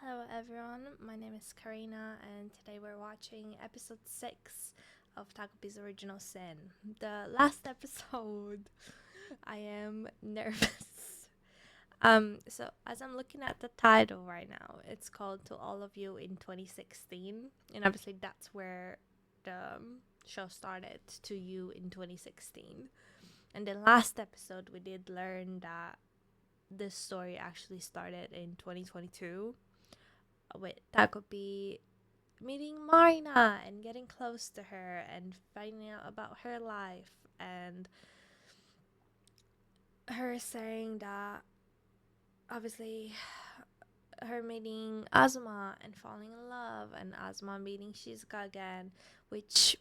Hello, everyone. My name is Karina, and today we're watching episode 6 of Takopi's Original Sin. The last episode. I am nervous. So as I'm looking at the title right now, it's called To All of You in 2016, and obviously that's where the show started, To You in 2016. And the last episode, we did learn that this story actually started in 2022 with Takopi meeting Marina and getting close to her and finding out about her life and her saying that obviously her meeting Azuma and falling in love and Azuma meeting Shizuka again, which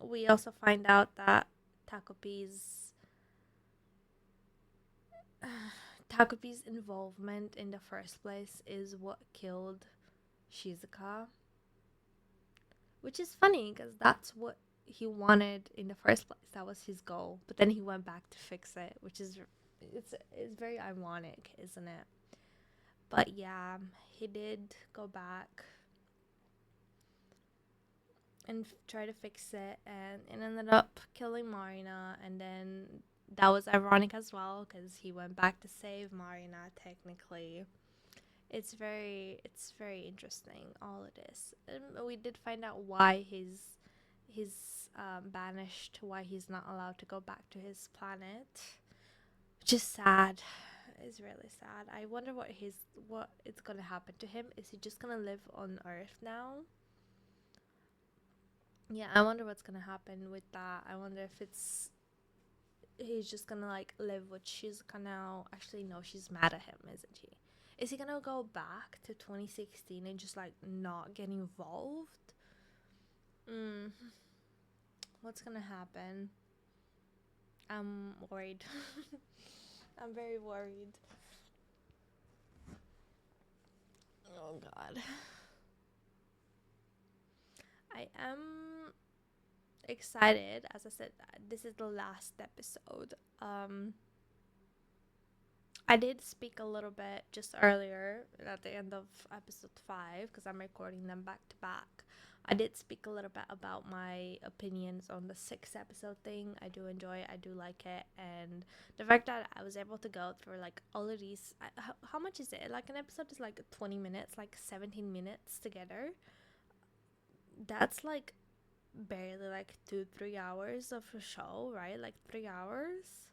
we also find out that Takopi's Takopi's involvement in the first place is what killed Shizuka, which is funny because that's what he wanted in the first place. That was his goal, but then he went back to fix it, which is it's very ironic, isn't it? But yeah, he did go back and try to fix it, and it ended up killing Marina, and then that was ironic as well because he went back to save Marina technically. It's very interesting, all it is. And we did find out why he's banished, why he's not allowed to go back to his planet, which is sad. It's really sad. I wonder what is gonna happen to him. Is he just gonna live on Earth now? Yeah, I wonder what's gonna happen with that. I wonder if it's he's just gonna like live with Shizuka now. Actually, no, she's mad at him, isn't she? Is he gonna go back to 2016 and just like not get involved? Mm, what's gonna happen? I'm worried. I'm very worried. Oh god. I am excited. As I said, this is the last episode. I did speak a little bit just earlier at the end of episode 5 because I'm recording them back to back. I did speak a little bit about my opinions on the 6th episode thing. I do enjoy it, I do like it, and the fact that I was able to go through like all of these. How much is it? Like an episode is like 20 minutes, like 17 minutes together. That's like barely like 2-3 hours of a show, right? Like 3 hours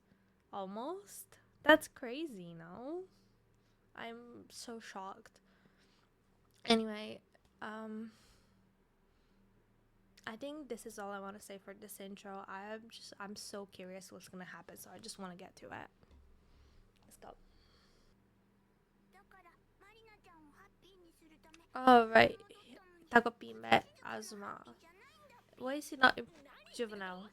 almost. That's crazy, no? I'm so shocked. Anyway, um, I think this is all I want to say for this intro. I'm so curious what's gonna happen, so I just want to get to it. Let's go. All right, Takopi met Azuma. Why is he not in juvenile?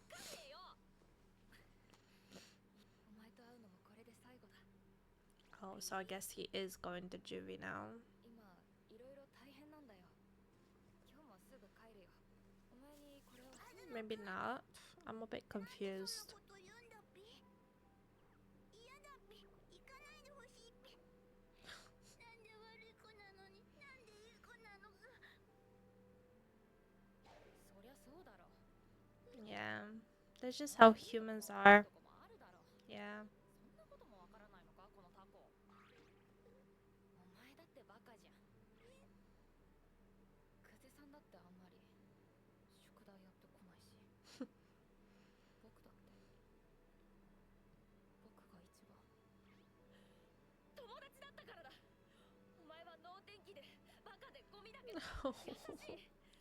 Oh, so I guess he is going to juvie now. Maybe not. I'm a bit confused. Yeah, that's just how humans are. Yeah.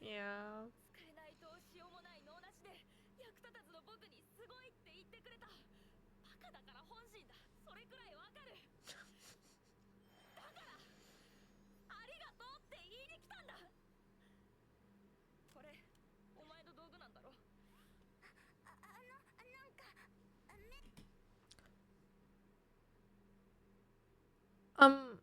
Yeah. Um,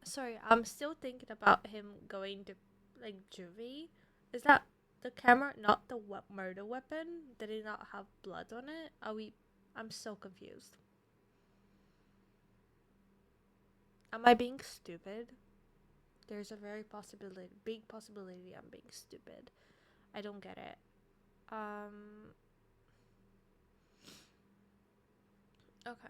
sorry, I'm still thinking about him going to like juvie. Is that the camera not the murder weapon? Did it not have blood on it? Are we? I'm so confused. Am I being stupid? There's a very possibility, big possibility I'm being stupid. I don't get it. Okay.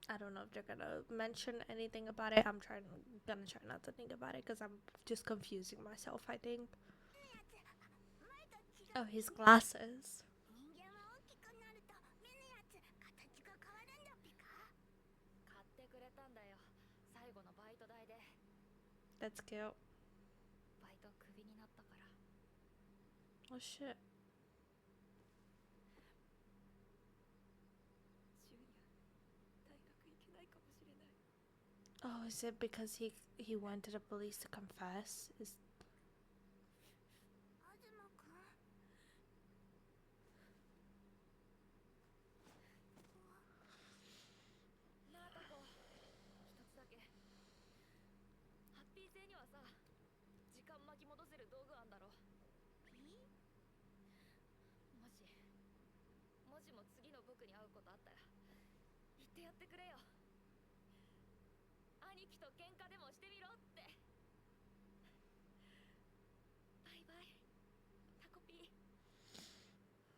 I don't know if they're gonna mention anything about it. Gonna try not to think about it because I'm just confusing myself, I think. Oh, his glasses. That's cute. Oh shit. Oh, is it because he went to the police to confess? Is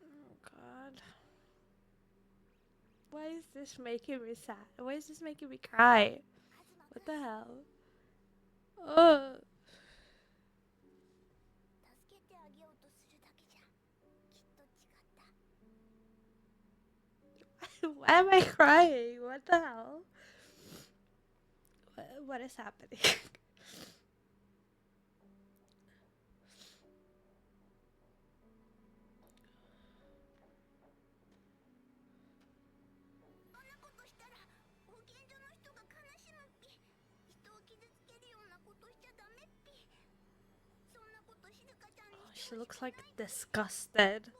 oh god. Why is this making me sad? Why is this making me cry? What the hell? Oh. Why am I crying? What the hell? What is happening? Oh, she looks like disgusted.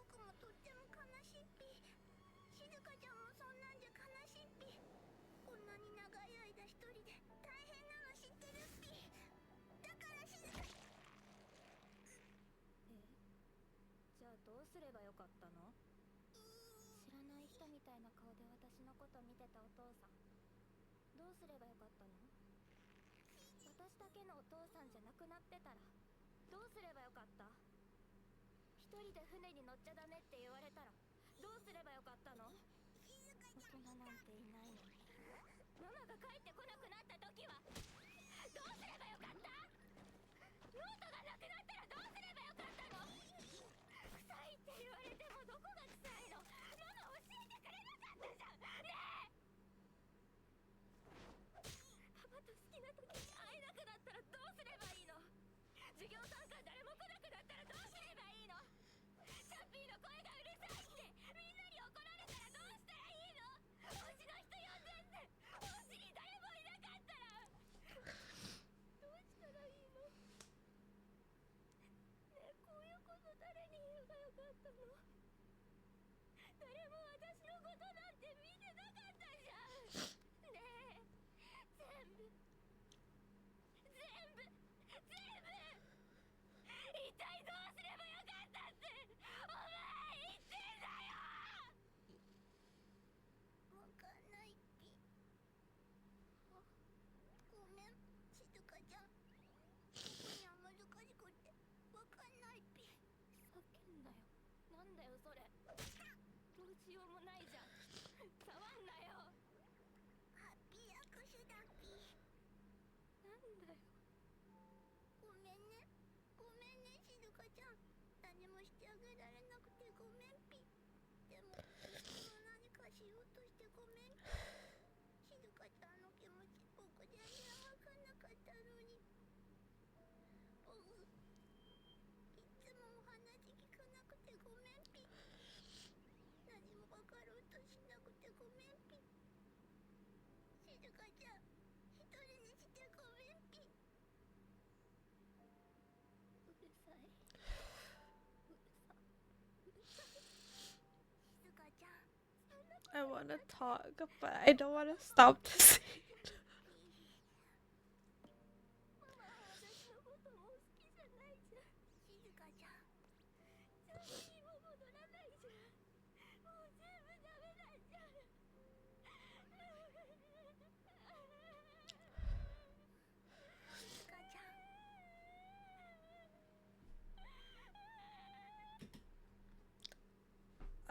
I want to talk, but I don't want to stop the scene.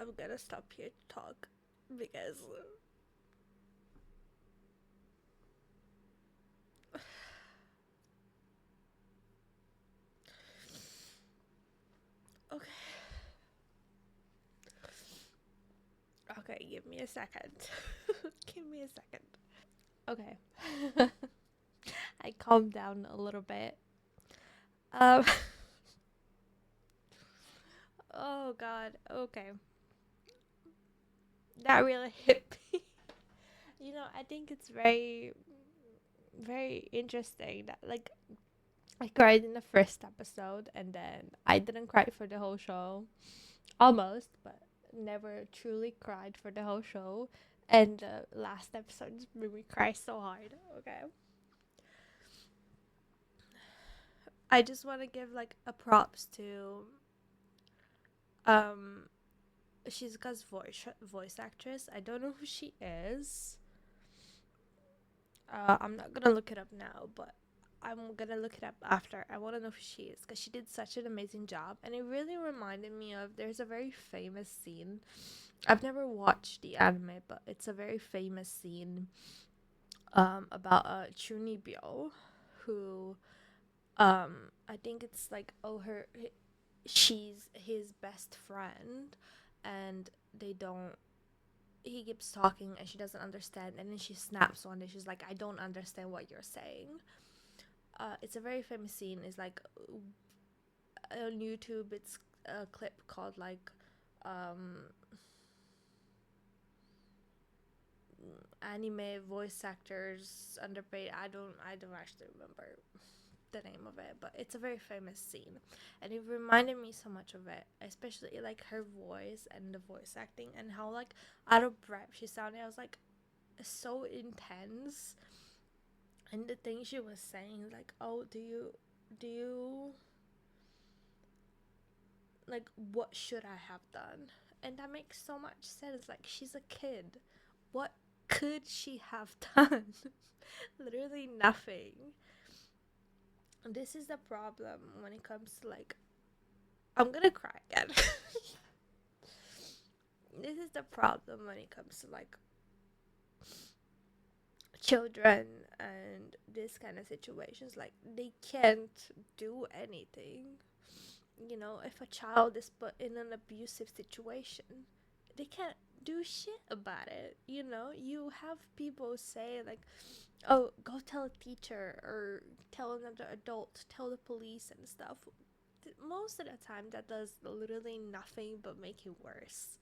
I'm gonna stop here to talk because okay, okay, give me a second. Give me a second. Okay. I calmed down a little bit. Um oh god. Okay. That really hit me. I think it's very interesting that like I cried in the first episode and then I didn't cry for the whole show. Almost, but never truly cried for the whole show. And the last episode just made me cry so hard. Okay. I just want to give like a props to um Shizuka's voice actress. I don't know who she is. I'm not gonna look it up now, but I'm gonna look it up after. I want to know who she is because she did such an amazing job, and it really reminded me of. There's a very famous scene. I've never watched the anime, but it's a very famous scene about a Chunibyo who I think it's like she's his best friend, and they don't he keeps talking and she doesn't understand, and then she snaps one day. She's like, I don't understand what you're saying. It's a very famous scene. It's like on YouTube. It's a clip called like um, anime voice actors underpaid. I don't actually remember the name of it, but it's a very famous scene, and it reminded me so much of it, especially like her voice and the voice acting and how like out of breath she sounded. I was like so intense, and the thing she was saying like, oh, do you like what should I have done? And that makes so much sense. Like she's a kid. What could she have done? Literally nothing. This is the problem when it comes to like I'm gonna cry again. This is the problem when it comes to like children and this kind of situations. Like they can't do anything. If a child is put in an abusive situation, they can't do shit about it. You have people say like, oh, go tell a teacher or tell another adult, tell the police and stuff. Most of the time that does literally nothing but make it worse.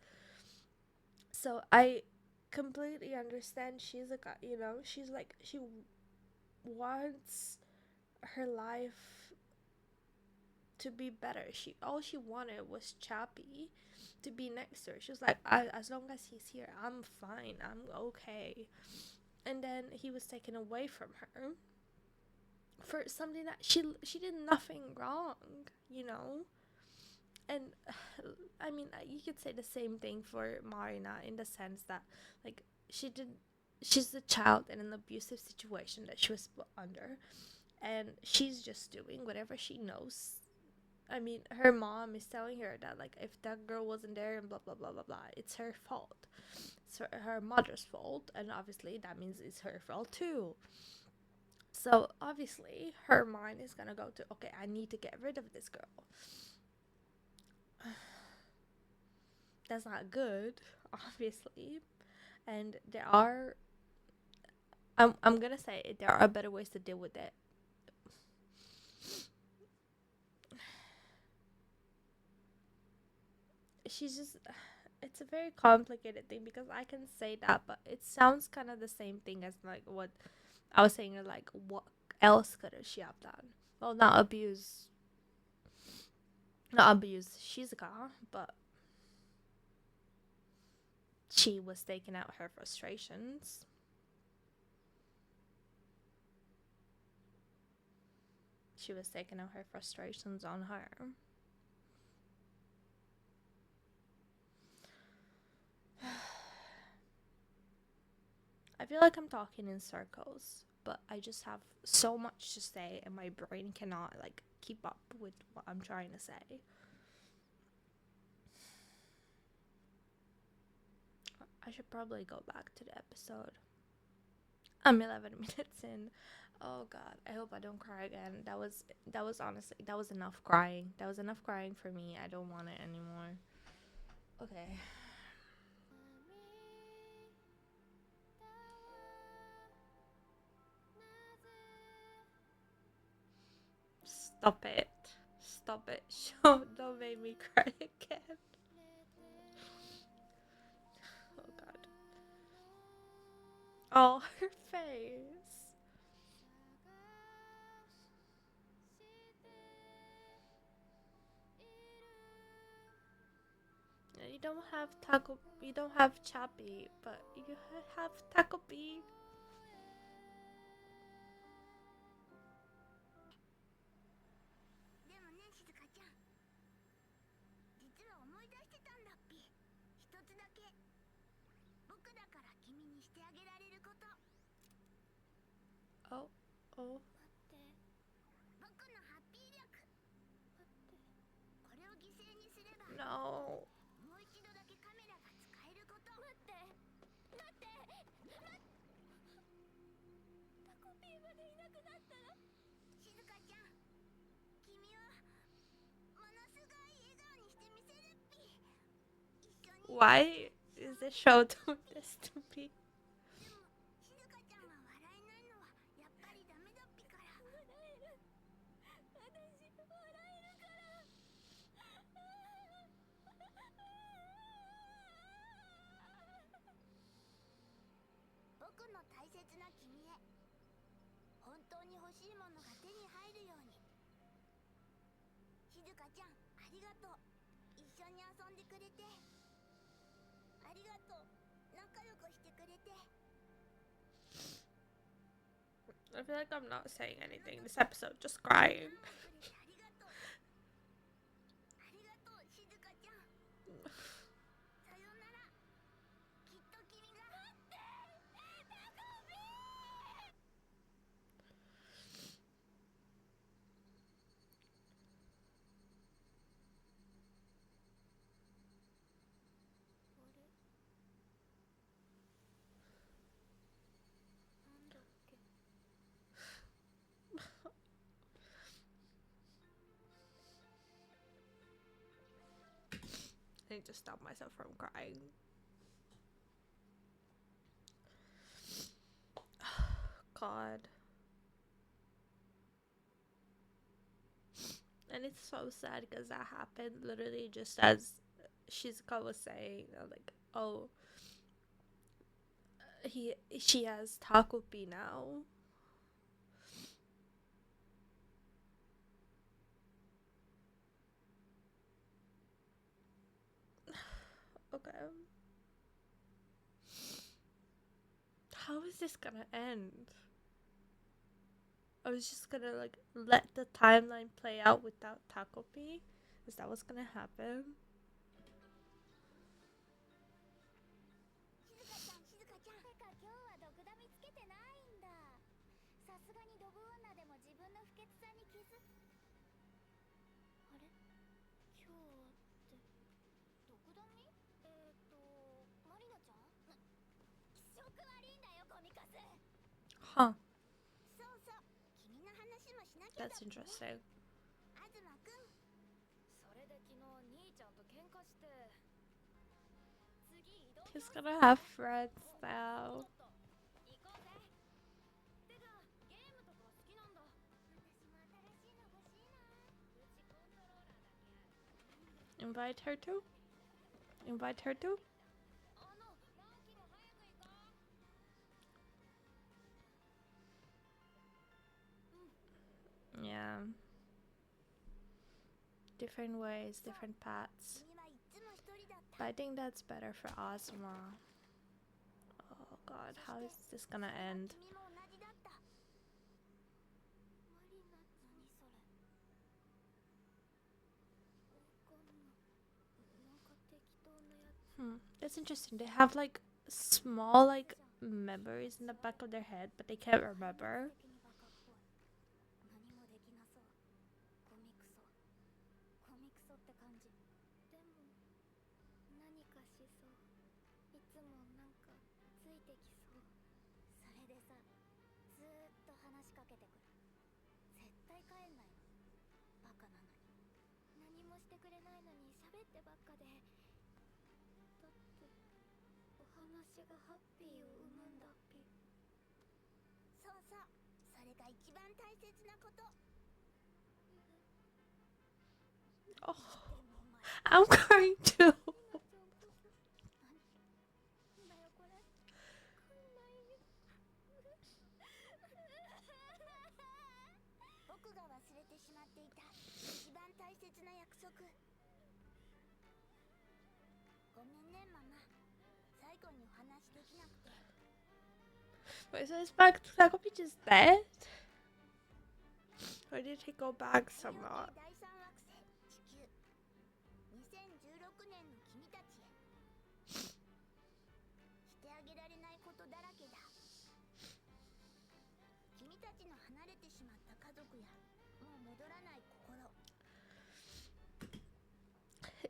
So I completely understand she's a guy. She's like she wants her life to be better. She wanted was Chappie to be next to her. She was like, as long as he's here, I'm fine. I'm okay. And then he was taken away from her for something that she did nothing wrong. You know. And I mean, you could say the same thing for Marina in the sense that like she did. She's a child in an abusive situation that she was put under, and she's just doing whatever she knows. I mean, her mom is telling her that like if that girl wasn't there and blah blah blah blah blah, it's her fault. It's her mother's fault, and obviously that means it's her fault too. So obviously her mind is gonna go to, okay, I need to get rid of this girl. That's not good, obviously. And I'm gonna say it, there are better ways to deal with it. She's just it's a very complicated thing because I can say that, but it sounds kind of the same thing as like what I was saying. Like, what else could she have done? Well, not abuse Shizuka, but she was taking out her frustrations. She was taking out her frustrations on her. I feel like I'm talking in circles, but I just have so much to say, and my brain cannot like keep up with what I'm trying to say. I should probably go back to the episode. I'm 11 minutes in. Oh god, I hope I don't cry again. That was honestly, that was enough crying. That was enough crying for me. I don't want it anymore. Okay. Stop it. Stop it. Don't make me cry again. Oh god. Oh, her face. You don't have taco. You don't have Chappy, but you have Takopi. でもね、静香ちゃん、実は思い出してたんだっぴ。一つだけ僕だから君にしてあげられること。Oh, oh. 待って、僕のハッピー力。待って、これを犠牲にすれば No. もう一度だけカメラが使えること。待って待ってタコピーまでいなくなったら。静香ちゃん、君はものすごい笑顔にしてみせるっぴ。一緒に。 Why is this show doing this to me? でも静香ちゃんは笑えないのはやっぱりダメだっぴから。笑える。私笑えるから。僕の大切な君へ、本当に欲しいものが手に入るように。静香ちゃん、ありがとう。一緒に遊んでくれてありがとう。仲良くしてくれて。 I feel like I'm not saying anything this episode, just crying. ありがとう。ありがとう、静香ちゃん。さよなら。きっと君が。待って、タコピー。 I need to stop myself from crying. God. And it's so sad because that happened literally just as Shizuka was saying, like, oh, she has Takopi now. Okay. How is this gonna end? I was just gonna like let the timeline play out without Takopi? Is that what's gonna happen? 静香ちゃん、静香ちゃん。てか今日はドクダミつけてないんだ。さすがにドブ女でも自分の不潔さに気づ。あれ、今日はってドクダミ？マリナちゃん？気色悪いんだよ、ゴミカス。 Huh. そうそう、君の話もしなきゃだ。 That's interesting. 東くん。それで昨日兄ちゃんと喧嘩して。 He's gonna have friends now. Invite her to? Invite her to? Yeah. Different ways, different paths. But I think that's better for Ozma. Oh god, how is this gonna end? That's interesting. They have like small like memories in the back of their head, but they can't remember. てきそう。それでさ、ずーっと話しかけてくる。絶対帰んないの。バカなのに。何もしてくれないのに喋ってばっかで。だってお話がハッピーを生むんだっぴ。そうそう、それが一番大切なこと。Oh, でもお前 I'm crying too. みなちゃんこそなんだよこれ。こんないよ。僕が忘れてしまっていた一番大切な約束。ごめんねママ、最後にお話できなくて。 Wait, so is back Takopi just dead? Or did he go back 太陽 somewhat? 系第三惑星地球、2016年の君たちへ。してあげられないことだらけだ。君たちの離れてしまった家族やもう戻らない心。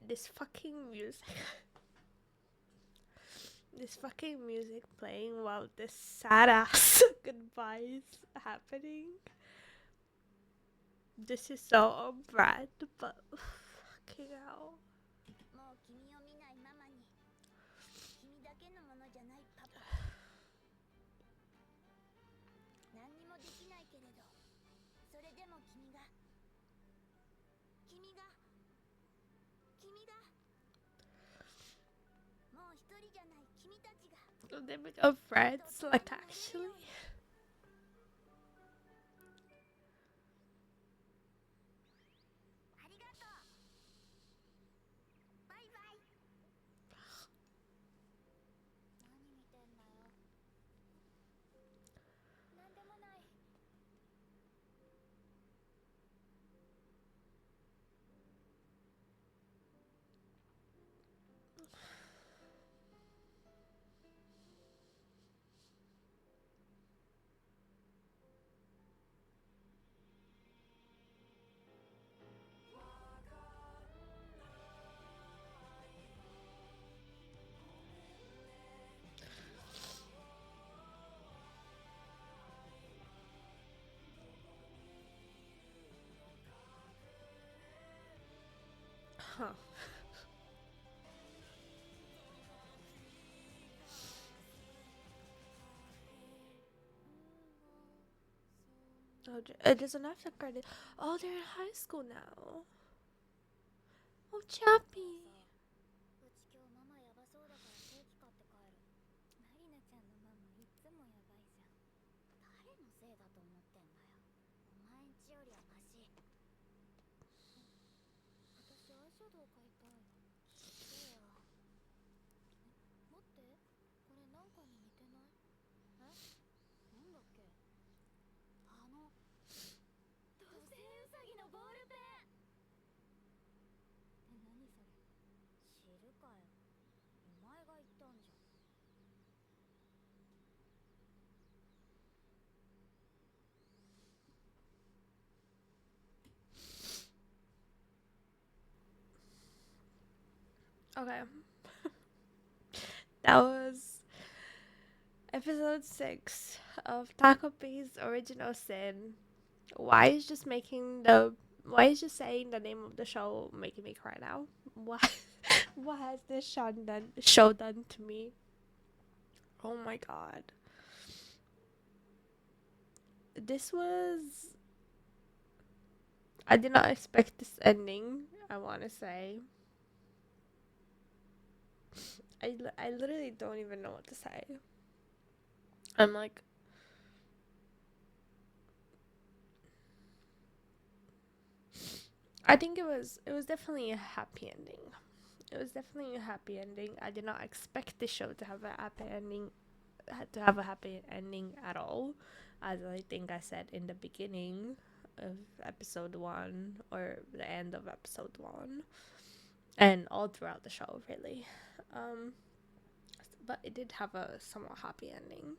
This fucking music. This fucking music playing while this sad ass goodbye is happening. This is so on brand, but fucking hell. もう君を見ないママに、君だけのものじゃないパパ。何にもできないけれど、それでも君がもう一人じゃない君たちが。 They become friends, like actually. ありがとう。バイバイ。何見てんだよ。なんでもない。Huh. Oh, it doesn't have to credit. Oh, they're in high school now. Oh, Chappie. うち今日ママやばそうだからケーキ買って帰る。マリナちゃんのママいつもやばいじゃん。誰のせいだと思ってんだよ。お前んちよりはマシ。私アイシャドウ買いたい。そうや。待って、これなんかに似てない？なんだっけ。土星ウサギのボールペン。何それ。知るかよ。お前が言ったんじゃん。Okay. That was episode 6 of Takopi's original sin. Why is just saying the name of the show making me cry now? Why what has this show done to me? Oh my god. This was I did not expect this ending, I want to say. I literally don't even know what to say. I'm like, I think it was definitely a happy ending. It was definitely a happy ending. I did not expect the show to have a happy ending, at all, as I think I said in the beginning of episode 1 or the end of episode 1, and all throughout the show really. But it did have a somewhat happy ending.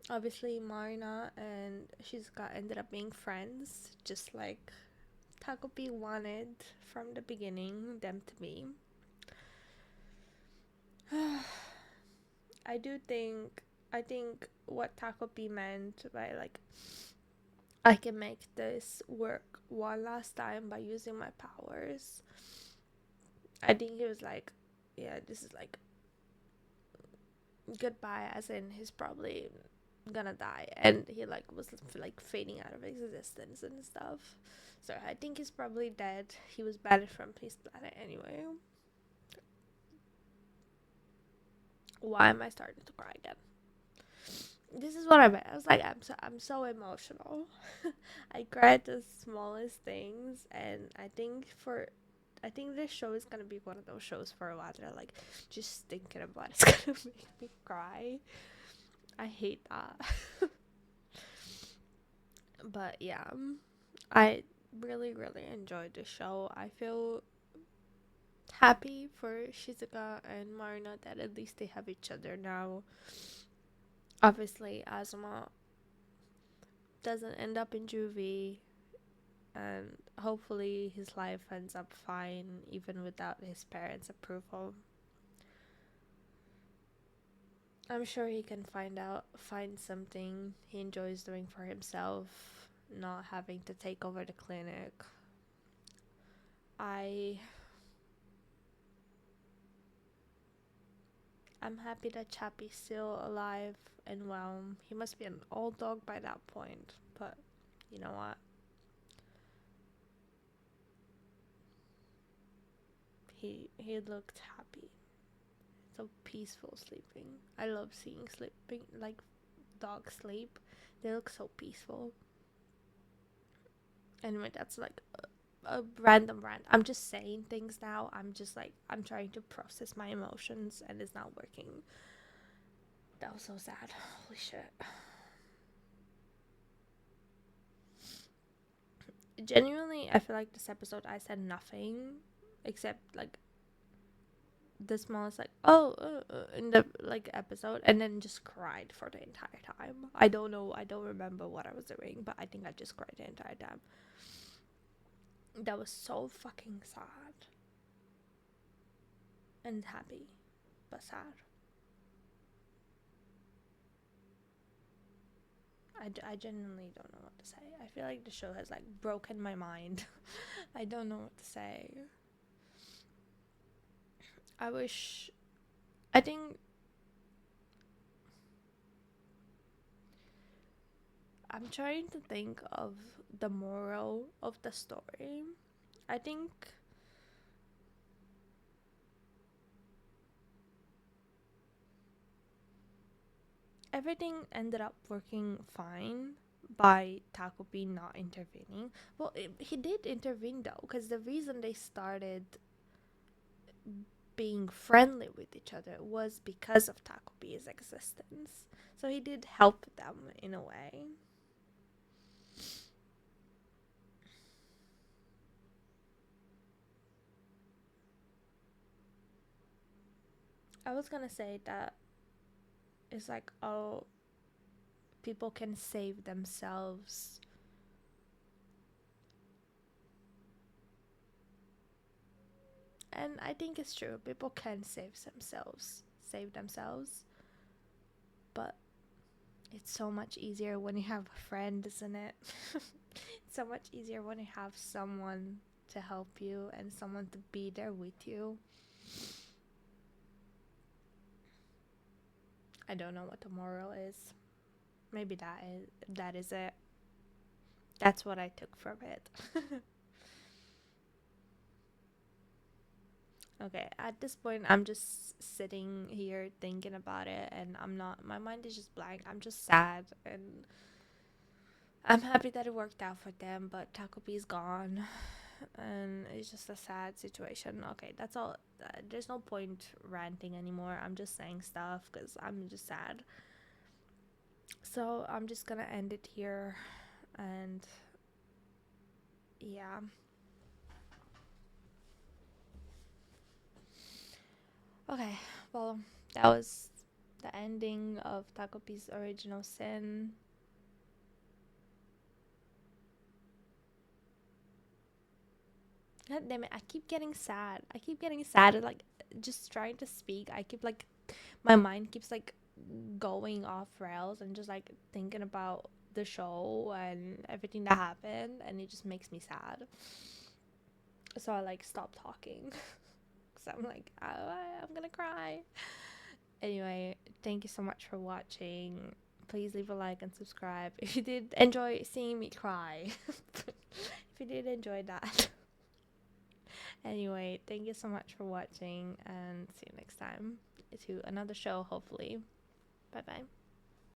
Obviously, Marina and Shizuka ended up being friends, just like Takopi wanted from the beginning them to be. I do think I think what Takopi meant by like I can make this work one last time by using my powers. I think he was like, yeah, this is like goodbye, as in he's probably gonna die, and he like was like fading out of existence and stuff. So I think he's probably dead. He was banished from his planet anyway. Why am I starting to cry again? This is what I meant. I was like, I'm so emotional. I cry at the smallest things, and I think this show is gonna be one of those shows for a while that I like just thinking about it's gonna make me cry. I hate that. But yeah, I really really enjoyed the show. I feel happy for Shizuka and Marina that at least they have each other now. Obviously, Azuma doesn't end up in juvie, and hopefully his life ends up fine even without his parents' approval. I'm sure he can find something he enjoys doing for himself, not having to take over the clinic. I I'm happy that Chappie's still alive and well. He must be an old dog by that point, but you know what? He looked happy. So peaceful sleeping. I love seeing sleeping like dogs sleep. They look so peaceful. Anyway, that's like a random rant. I'm just saying things now. I'm just like I'm trying to process my emotions and it's not working. That was so sad. Holy shit. Genuinely, I feel like this episode I said nothing except like the smallest like in the like episode, and then just cried for the entire time. I don't know. I don't remember what I was doing, but I think I just cried the entire time. That was so fucking sad and happy, but sad. I genuinely don't know what to say. I feel like the show has like broken my mind. I don't know what to say. I wish. I think I'm trying to think of the moral of the story. I think everything ended up working fine by Takopi not intervening. Well, he did intervene though, because the reason they started being friendly with each other was because of Takopi's existence. So he did help them in a way. I was gonna say that it's like, oh, people can save themselves. And I think it's true. People can save themselves. But it's so much easier when you have a friend, isn't it? It's so much easier when you have someone to help you and someone to be there with you. I don't know what the moral is. Maybe that is it. That's what I took from it. Okay, at this point I'm just sitting here thinking about it, and I'm not my mind is just blank. I'm just sad, and I'm happy that it worked out for them, but Takopi's gone. And it's just a sad situation. Okay, that's all. There's no point ranting anymore. I'm just saying stuff because I'm just sad. So I'm just gonna end it here. And yeah. Okay, well, that was the ending of Takopi's original sin. God damn it, I keep getting sad. I keep getting sad and like just trying to speak. I keep like my mind keeps like going off rails and just like thinking about the show and everything that happened, and it just makes me sad. So I like stop talking because I'm like, I'm gonna cry. Anyway, thank you so much for watching. Please leave a like and subscribe if you did enjoy seeing me cry. If you did enjoy that. Anyway, thank you so much for watching, and see you next time to another show, hopefully. Bye bye.